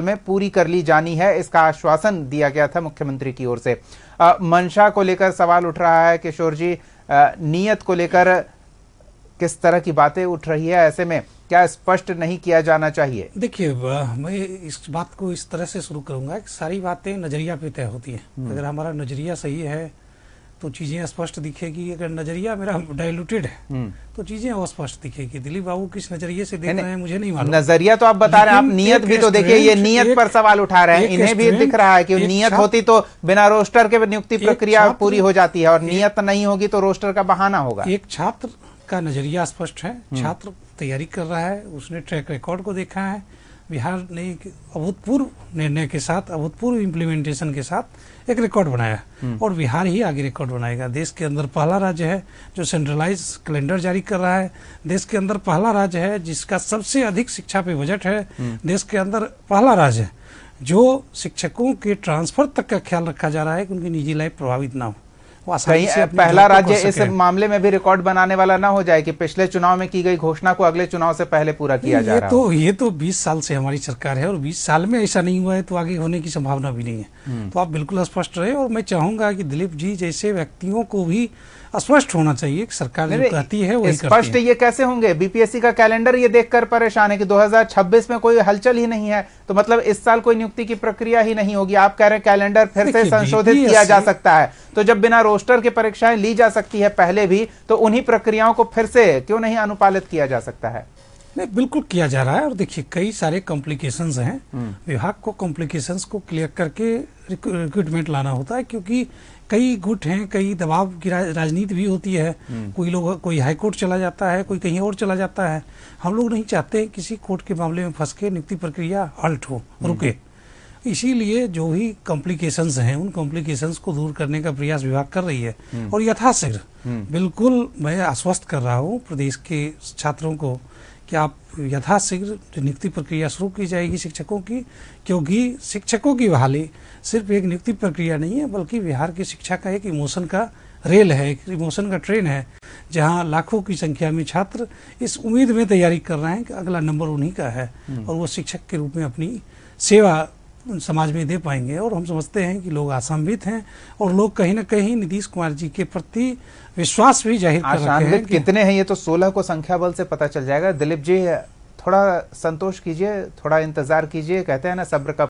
में पूरी कर ली जानी है, इसका आश्वासन दिया गया था मुख्यमंत्री की ओर से। मंशा को लेकर सवाल उठ रहा है किशोर जी, नीयत को लेकर किस तरह की बातें उठ रही है, ऐसे में क्या स्पष्ट नहीं किया जाना चाहिए? देखिए, मैं इस बात को इस तरह से शुरू करूंगा कि सारी बातें नजरिया पे तय होती हैं। अगर हमारा नजरिया सही है तो चीजें स्पष्ट दिखेगी, अगर नजरिया मेरा डाइल्यूटेड है तो चीजें अस्पष्ट दिखेगी। दिलीप बाबू किस नजरिए से देख रहे हैं मुझे नहीं मालूम। नजरिया तो आप बता रहे हैं, आप नियत भी तो देखिए, ये नियत पर सवाल उठा रहे हैं। इन्हें भी दिख रहा है कि नियत होती तो बिना रोस्टर के नियुक्ति प्रक्रिया पूरी हो जाती है, और नियत नहीं होगी तो रोस्टर का बहाना होगा। एक छात्र का नजरिया स्पष्ट है, छात्र तैयारी कर रहा है, उसने ट्रैक रिकॉर्ड को देखा है। बिहार ने एक अभूतपूर्व निर्णय के साथ, अभूतपूर्व इम्प्लीमेंटेशन के साथ एक रिकॉर्ड बनाया, और बिहार ही आगे रिकॉर्ड बनाएगा। देश के अंदर पहला राज्य है जो सेंट्रलाइज कैलेंडर जारी कर रहा है, देश के अंदर पहला राज्य है जिसका सबसे अधिक शिक्षा पे बजट है, देश के अंदर पहला राज्य है जो शिक्षकों के ट्रांसफर तक का ख्याल रखा जा रहा है कि उनकी निजी लाइफ प्रभावित ना हो। कहीं पहला राज्य इस मामले में भी रिकॉर्ड बनाने वाला ना हो जाए कि पिछले चुनाव में की गई घोषणा को अगले चुनाव से पहले पूरा किया जा रहा है। ये तो 20 साल से हमारी सरकार है, और 20 साल में ऐसा नहीं हुआ है तो आगे होने की संभावना भी नहीं है। तो आप बिल्कुल स्पष्ट रहे, और मैं चाहूंगा कि दिलीप जी जैसे व्यक्तियों को भी स्पष्ट होना चाहिए कि सरकार जो कहती है वही स्पष्ट। ये कैसे होंगे? बीपीएससी का कैलेंडर ये देखकर परेशान है कि 2026 में कोई हलचल ही नहीं है, तो मतलब इस साल कोई नियुक्ति की प्रक्रिया ही नहीं होगी। आप कह रहे हैं कैलेंडर फिर से संशोधित किया जा सकता है, तो जब बिना रोस्टर के परीक्षाएं ली जा सकती है पहले भी, तो उन्हीं प्रक्रियाओं को फिर से क्यों नहीं अनुपालित किया जा सकता है? नहीं, बिल्कुल किया जा रहा है। और देखिए, कई सारे कॉम्प्लिकेशंस हैं, विभाग को कॉम्प्लिकेशंस को क्लियर करके रिक्रूटमेंट लाना होता है, क्योंकि कई गुट हैं, कई दबाव की राजनीति भी होती है। कोई हाई कोर्ट चला जाता है, कोई कहीं और चला जाता है। हम लोग नहीं चाहते किसी कोर्ट के मामले में फंस के नियुक्ति प्रक्रिया हल्ट हो, रुके। इसीलिए जो भी कॉम्प्लिकेशंस हैं, उन कॉम्प्लिकेशंस को दूर करने का प्रयास विभाग कर रही है, और यथाशीघ्र बिल्कुल मैं आश्वस्त कर रहा हूँ प्रदेश के छात्रों को कि आप यथाशीघ्र नियुक्ति प्रक्रिया शुरू की जाएगी शिक्षकों की, क्योंकि शिक्षकों की बहाली सिर्फ एक नियुक्ति प्रक्रिया नहीं है, बल्कि बिहार की शिक्षा का एक इमोशन का रेल है, एक इमोशन का ट्रेन है, जहां लाखों की संख्या में छात्र इस उम्मीद में तैयारी कर रहे हैं कि अगला नंबर उन्हीं का है, और वो शिक्षक के रूप में अपनी सेवा समाज में दे पाएंगे। और हम समझते हैं कि लोग आशान्वित हैं, और लोग कहीं ना कहीं नीतीश कुमार जी के प्रति विश्वास भी जाहिर कर रहे हैं। कितने हैं ये तो 16 को संख्या बल से पता चल जाएगा। दिलीप जी, थोड़ा संतोष कीजिए, थोड़ा इंतजार कीजिए। कहते हैं ना, सब्र का